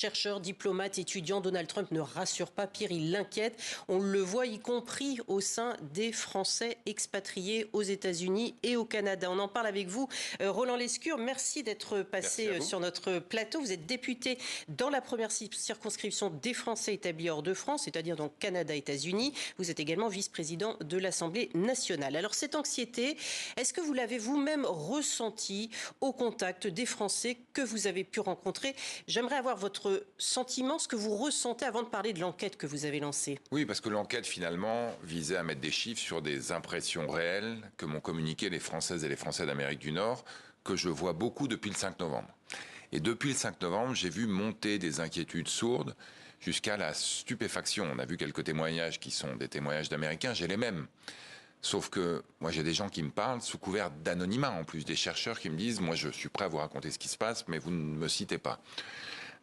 Chercheurs, diplomates, étudiants, Donald Trump ne rassure pas, pire, il l'inquiète. On le voit, y compris au sein des Français expatriés aux États-Unis et au Canada. On en parle avec vous, Roland Lescure. Merci d'être passé sur notre plateau. Vous êtes député dans la première circonscription des Français établis hors de France, c'est-à-dire donc Canada, États-Unis. Vous êtes également vice-président de l'Assemblée nationale. Alors cette anxiété, est-ce que vous l'avez vous-même ressentie au contact des Français que vous avez pu rencontrer? J'aimerais avoir votre sentiment, ce que vous ressentez avant de parler de l'enquête que vous avez lancée. Oui, parce que l'enquête, finalement, visait à mettre des chiffres sur des impressions réelles que m'ont communiquées les Françaises et les Français d'Amérique du Nord, que je vois beaucoup depuis le 5 novembre. Et depuis le 5 novembre, j'ai vu monter des inquiétudes sourdes jusqu'à la stupéfaction. On a vu quelques témoignages qui sont des témoignages d'Américains, j'ai les mêmes. Sauf que moi, j'ai des gens qui me parlent sous couvert d'anonymat, en plus, des chercheurs qui me disent « Moi, je suis prêt à vous raconter ce qui se passe, mais vous ne me citez pas ».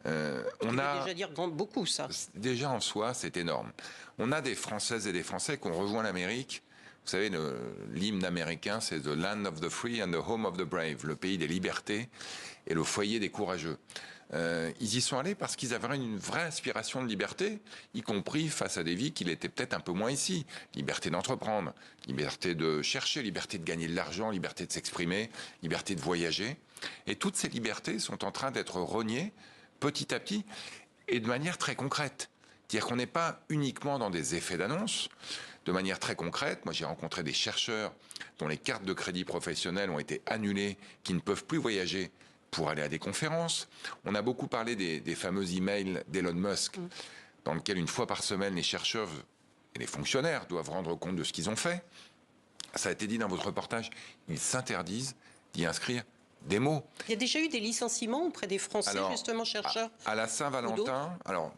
On a déjà dire beaucoup ça. Déjà en soi, c'est énorme. On a des Françaises et des Français qui ont rejoint l'Amérique. Vous savez, l'hymne américain, c'est The Land of the Free and the Home of the Brave, le pays des libertés et le foyer des courageux. Ils y sont allés parce qu'ils avaient une vraie aspiration de liberté, y compris face à des vies qu'il était peut-être un peu moins ici. Liberté d'entreprendre, liberté de chercher, liberté de gagner de l'argent, liberté de s'exprimer, liberté de voyager. Et toutes ces libertés sont en train d'être rognées petit à petit et de manière très concrète. C'est-à-dire qu'on n'est pas uniquement dans des effets d'annonce, de manière très concrète. Moi, j'ai rencontré des chercheurs dont les cartes de crédit professionnelles ont été annulées, qui ne peuvent plus voyager pour aller à des conférences. On a beaucoup parlé des fameux emails d'Elon Musk, dans lesquels, une fois par semaine, les chercheurs et les fonctionnaires doivent rendre compte de ce qu'ils ont fait. Ça a été dit dans votre reportage, ils s'interdisent d'y inscrire des mots. Il y a déjà eu des licenciements auprès des Français, justement, chercheurs. À la Saint-Valentin, alors,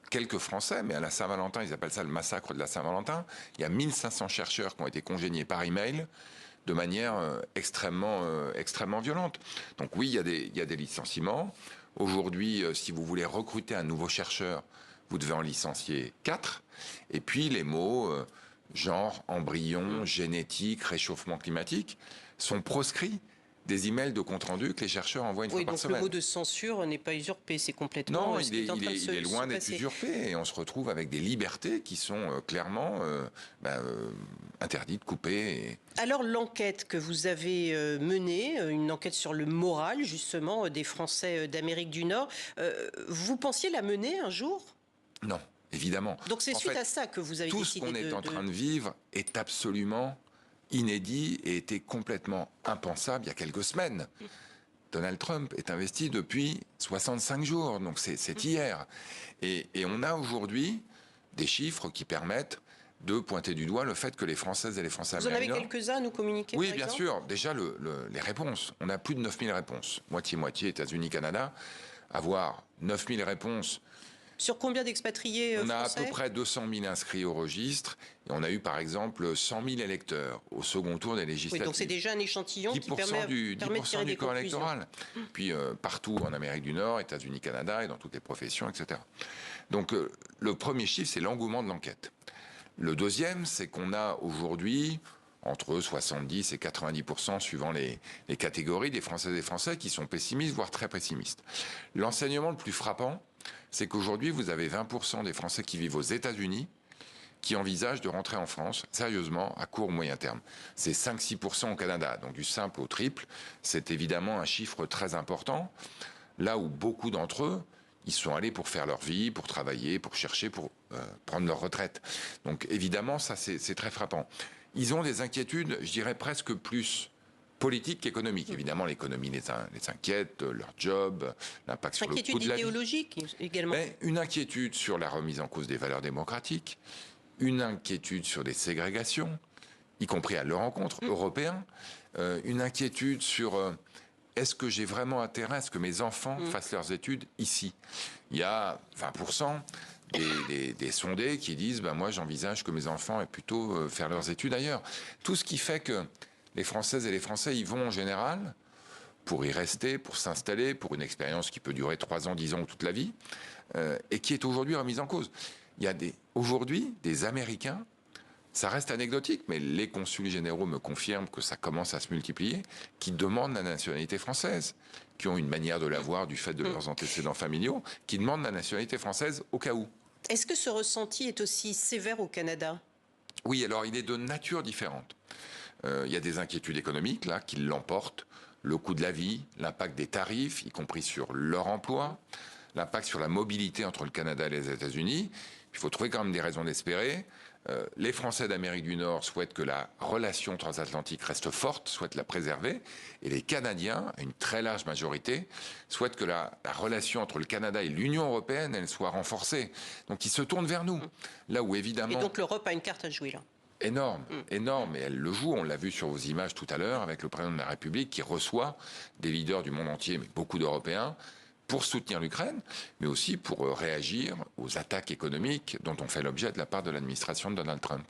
quelques Français, mais à la Saint-Valentin, ils appellent ça le massacre de la Saint-Valentin. Il y a 1500 chercheurs qui ont été congédiés par email de manière extrêmement violente. Donc oui, il y a des licenciements. Aujourd'hui, si vous voulez recruter un nouveau chercheur, vous devez en licencier 4. Et puis les mots genre, embryon, génétique, réchauffement climatique sont proscrits des emails de compte-rendu que les chercheurs envoient une fois par semaine. Le mot de censure n'est pas usurpé, c'est complètement... Non, il est loin d'être usurpé, et on se retrouve avec des libertés qui sont clairement interdites, coupées. Alors l'enquête que vous avez menée, une enquête sur le moral justement des Français d'Amérique du Nord, vous pensiez la mener un jour? Non, évidemment. Donc c'est suite à ça que vous avez décidé de... Tout ce qu'on est en train de vivre est absolument inédit et était complètement impensable il y a quelques semaines. Donald Trump est investi depuis 65 jours, donc c'est hier. Et on a aujourd'hui des chiffres qui permettent de pointer du doigt le fait que les Françaises et les Français américains... Vous en avez quelques-uns à nous communiquer? Oui, bien sûr. Déjà, les réponses. On a plus de 9000 réponses. Moitié-moitié, États-Unis, Canada. Avoir 9000 réponses... Sur combien d'expatriés français? On a à peu près 200 000 inscrits au registre. Et on a eu, par exemple, 100 000 électeurs au second tour des législatives. Oui, donc c'est déjà un échantillon qui permet du de tirer des corps conclusions. Électoral. Puis partout en Amérique du Nord, États-Unis, Canada et dans toutes les professions, etc. Donc le premier chiffre, c'est l'engouement de l'enquête. Le deuxième, c'est qu'on a aujourd'hui entre 70 et 90%, suivant les catégories, des Françaises et des Français qui sont pessimistes, voire très pessimistes. L'enseignement le plus frappant, c'est qu'aujourd'hui, vous avez 20% des Français qui vivent aux États-Unis qui envisagent de rentrer en France, sérieusement, à court ou moyen terme. C'est 5-6% au Canada, donc du simple au triple. C'est évidemment un chiffre très important, là où beaucoup d'entre eux, ils sont allés pour faire leur vie, pour travailler, pour chercher, pour prendre leur retraite. Donc évidemment, ça c'est très frappant. Ils ont des inquiétudes, je dirais presque plus politique qu'économique. Évidemment, l'économie les inquiète, leur job, l'impact sur le coût de la vie. Idéologique également. Mais une inquiétude sur la remise en cause des valeurs démocratiques, une inquiétude sur des ségrégations, y compris à leur encontre européen, une inquiétude sur est-ce que j'ai vraiment intérêt à ce que mes enfants fassent leurs études ici? Il y a 20% des sondés qui disent moi j'envisage que mes enfants aient plutôt faire leurs études ailleurs. Tout ce qui fait que les Françaises et les Français y vont en général pour y rester, pour s'installer, pour une expérience qui peut durer 3 ans, 10 ans ou toute la vie, et qui est aujourd'hui remise en cause. Il y a aujourd'hui des Américains, ça reste anecdotique, mais les consuls généraux me confirment que ça commence à se multiplier, qui demandent la nationalité française, qui ont une manière de l'avoir du fait de leurs antécédents familiaux, qui demandent la nationalité française au cas où. Est-ce que ce ressenti est aussi sévère au Canada? Oui, alors il est de nature différente. Il y a des inquiétudes économiques là qui l'emportent. Le coût de la vie, l'impact des tarifs, y compris sur leur emploi, l'impact sur la mobilité entre le Canada et les États-Unis. Il faut trouver quand même des raisons d'espérer. Les Français d'Amérique du Nord souhaitent que la relation transatlantique reste forte, souhaitent la préserver. Et les Canadiens, à une très large majorité, souhaitent que la relation entre le Canada et l'Union européenne, elle soit renforcée. Donc ils se tournent vers nous. Là où évidemment... Et donc l'Europe a une carte à jouer là. Énorme, énorme, et elle le joue, on l'a vu sur vos images tout à l'heure, avec le président de la République qui reçoit des leaders du monde entier, mais beaucoup d'Européens, pour soutenir l'Ukraine, mais aussi pour réagir aux attaques économiques dont on fait l'objet de la part de l'administration de Donald Trump.